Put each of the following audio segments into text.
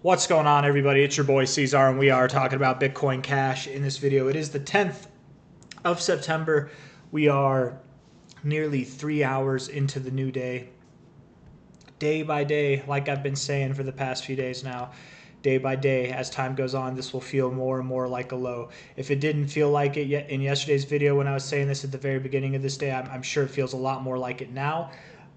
What's going on, everybody? It's your boy C-Zar, and we are talking about Bitcoin Cash in this video. It is the 10th of September. We are nearly 3 hours into the new day. Day by day, like I've been saying for the past few days now, day by day, as time goes on, this will feel more and more like a low. If it didn't feel like it yet in yesterday's video when I was saying this at the very beginning of this day, I'm sure it feels a lot more like it now.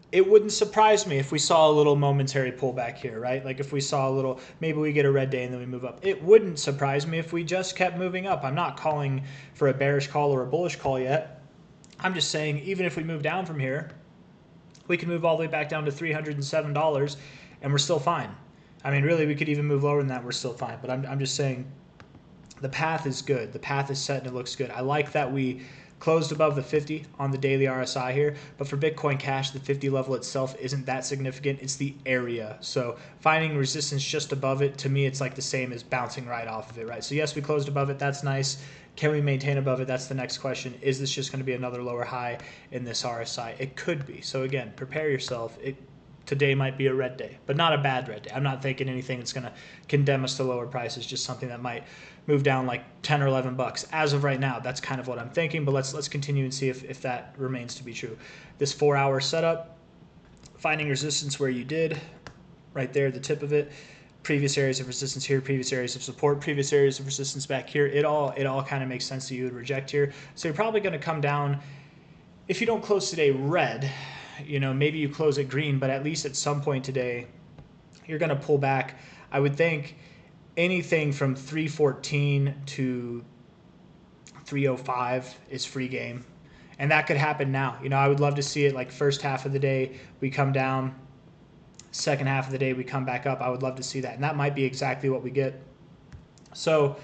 It wouldn't surprise me if we saw a little momentary pullback here, right? Like if we saw a little, maybe we get a red day and then we move up. It wouldn't surprise me if we just kept moving up. I'm not calling for a bearish call or a bullish call yet. I'm just saying, even if we move down from here, we can move all the way back down to $307 and we're still fine. I mean, really, we could even move lower than that. We're still fine. But I'm just saying the path is good. The path is set and it looks good. I like that we closed above the 50 on the daily RSI here, but for Bitcoin Cash, the 50 level itself isn't that significant. It's the area. So finding resistance just above it, to me, it's like the same as bouncing right off of it, right? So yes, we closed above it. That's nice. Can we maintain above it? That's the next question. Is this just going to be another lower high in this RSI? It could be. So again, prepare yourself. Today might be a red day, but not a bad red day. I'm not thinking anything that's going to condemn us to lower prices, just something that might move down like 10 or 11 bucks. As of right now, that's kind of what I'm thinking, but let's continue and see if that remains to be true. This 4-hour setup, finding resistance where you did, right there, the tip of it, previous areas of resistance here, previous areas of support, previous areas of resistance back here. It all kind of makes sense that you would reject here. So you're probably going to come down, if you don't close today red, you know, maybe you close it green, but at least at some point today, you're going to pull back. I would think anything from 314 to 305 is free game. And that could happen now. You know, I would love to see it like first half of the day, we come down. Second half of the day, we come back up. I would love to see that. And that might be exactly what we get. So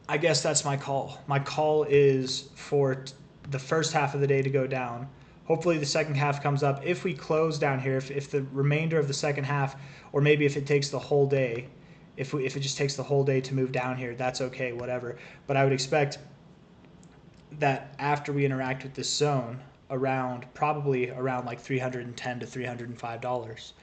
I guess that's my call. My call is for the first half of the day to go down. Hopefully the second half comes up. If we close down here, if the remainder of the second half, or maybe if it takes the whole day, if it just takes the whole day to move down here, that's okay, whatever. But I would expect that after we interact with this zone, probably around like $310 to $305,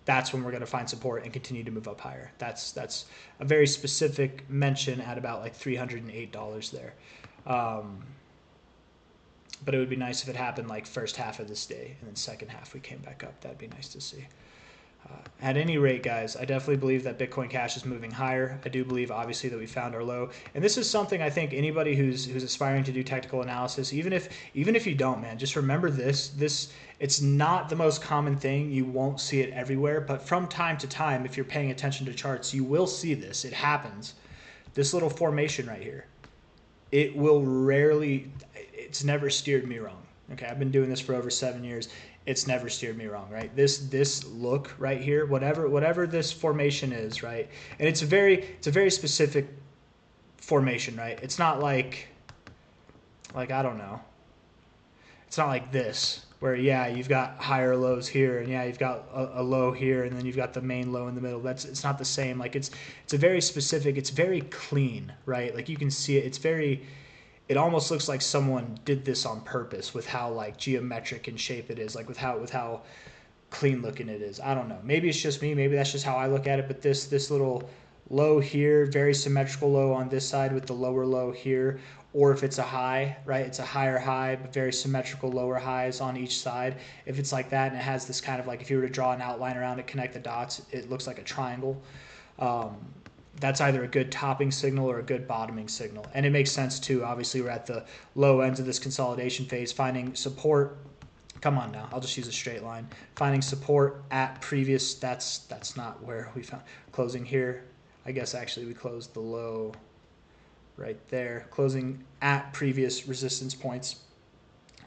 that's when we're going to find support and continue to move up higher. That's a very specific mention at about like $308 there. But it would be nice if it happened like first half of this day and then second half we came back up. That'd be nice to see. At any rate, guys, I definitely believe that Bitcoin Cash is moving higher. I do believe, obviously, that we found our low. And this is something I think anybody who's aspiring to do technical analysis, even if you don't, man, just remember this. It's not the most common thing. You won't see it everywhere. But from time to time, if you're paying attention to charts, you will see this. It happens. This little formation right here. It will rarely, it's never steered me wrong. Okay, I've been doing this for over 7 years. It's never steered me wrong, right? This look right here, whatever this formation is, right? And it's a very specific formation, right? It's not like I don't know. It's not like this where yeah, you've got higher lows here and yeah, you've got a low here and then you've got the main low in the middle. It's not the same. Like it's a very specific, it's very clean, right? Like you can see it. It almost looks like someone did this on purpose with how like geometric in shape it is, like with how clean looking it is. I don't know. Maybe it's just me. Maybe that's just how I look at it. But this little low here, very symmetrical low on this side with the lower low here. Or if it's a high, right? It's a higher high, but very symmetrical lower highs on each side. If it's like that and it has this kind of like, if you were to draw an outline around it, connect the dots, it looks like a triangle. That's either a good topping signal or a good bottoming signal. And it makes sense too. Obviously, we're at the low ends of this consolidation phase, finding support. Come on now, I'll just use a straight line. Finding support at previous, that's not where we found. Closing here, I guess actually we closed the low right there. Closing at previous resistance points,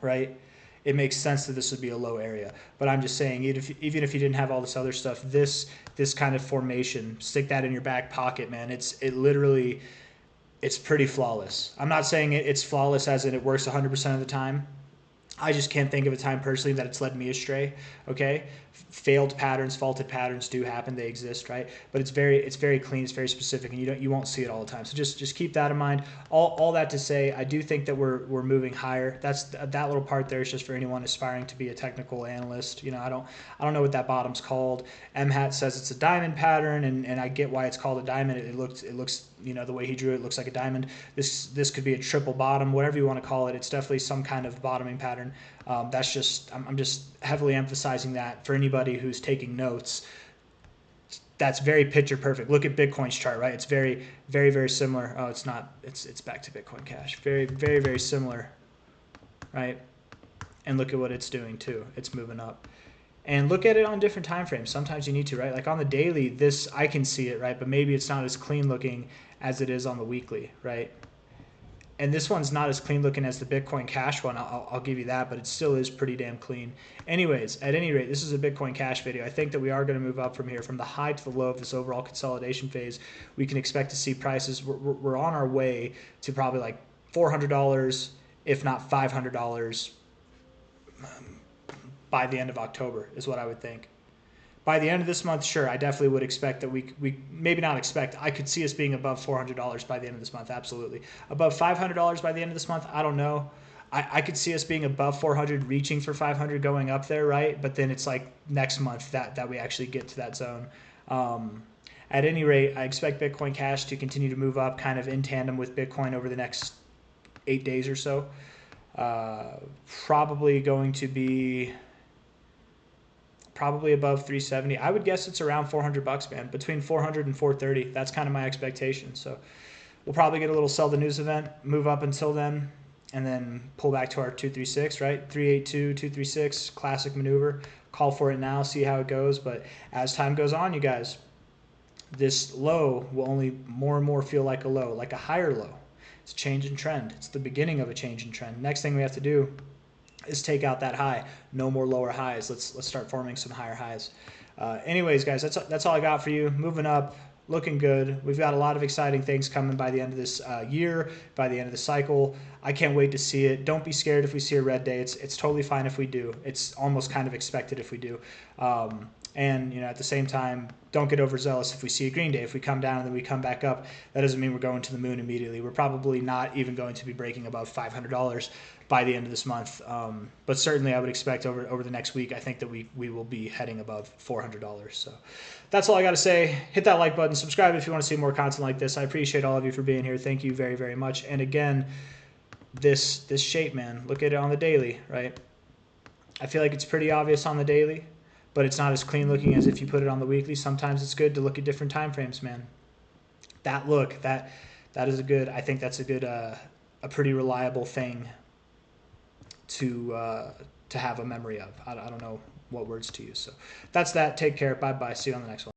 right? It makes sense that this would be a low area. But I'm just saying, even if you didn't have all this other stuff, this kind of formation, stick that in your back pocket, man. It's pretty flawless. I'm not saying it's flawless as in it works 100% of the time, I just can't think of a time personally that it's led me astray. Okay, failed patterns, faulted patterns do happen; they exist, right? But it's very clean, it's very specific, and you won't see it all the time. So just keep that in mind. All that to say, I do think that we're moving higher. That little part there is just for anyone aspiring to be a technical analyst. I don't know what that bottom's called. MHAT says it's a diamond pattern, and I get why it's called a diamond. It looks the way he drew it looks like a diamond. This could be a triple bottom, whatever you want to call it. It's definitely some kind of bottoming pattern. I'm just heavily emphasizing that for anybody who's taking notes. That's very picture perfect. Look at Bitcoin's chart, right? It's very, very, very similar. Oh, it's not. It's back to Bitcoin Cash. Very, very, very similar, right? And look at what it's doing too. It's moving up. And look at it on different time frames. Sometimes you need to, right? Like on the daily, this I can see it, right? But maybe it's not as clean looking as it is on the weekly, right? And this one's not as clean looking as the Bitcoin Cash one. I'll give you that, but it still is pretty damn clean. Anyways, at any rate, this is a Bitcoin Cash video. I think that we are going to move up from here, from the high to the low of this overall consolidation phase. We can expect to see prices. We're on our way to probably like $400, if not $500, by the end of October, is what I would think. By the end of this month, sure, I definitely would expect that we maybe not expect. I could see us being above $400 by the end of this month, absolutely. Above $500 by the end of this month, I don't know. I could see us being above 400, reaching for 500, going up there, right? But then it's like next month that we actually get to that zone. At any rate, I expect Bitcoin Cash to continue to move up kind of in tandem with Bitcoin over the next 8 days or so. Probably going to be probably above 370. I would guess it's around $400, man. Between 400 and 430. That's kind of my expectation. So we'll probably get a little sell the news event, move up until then, and then pull back to our 236, right? 382, 236, classic maneuver. Call for it now, see how it goes. But as time goes on, you guys, this low will only more and more feel like a low, like a higher low. It's a change in trend. It's the beginning of a change in trend. Next thing we have to do is take out that high. No more lower highs. Let's start forming some higher highs. Anyways, guys, that's all I got for you. Moving up, looking good. We've got a lot of exciting things coming by the end of this year, by the end of the cycle. I can't wait to see it. Don't be scared if we see a red day. It's totally fine if we do. It's almost kind of expected if we do. And at the same time, don't get overzealous if we see a green day. If we come down and then we come back up, that doesn't mean we're going to the moon immediately. We're probably not even going to be breaking above $500 by the end of this month. But certainly I would expect over the next week, I think that we will be heading above $400. So that's all I got to say. Hit that like button. Subscribe if you want to see more content like this. I appreciate all of you for being here. Thank you very, very much. And again, this shape, man, look at it on the daily, right? I feel like it's pretty obvious on the daily, but it's not as clean looking as if you put it on the weekly. Sometimes it's good to look at different time frames, man. That look, that is I think that's a good, a pretty reliable thing to have a memory of. I don't know what words to use. So that's that. Take care. Bye-bye. See you on the next one.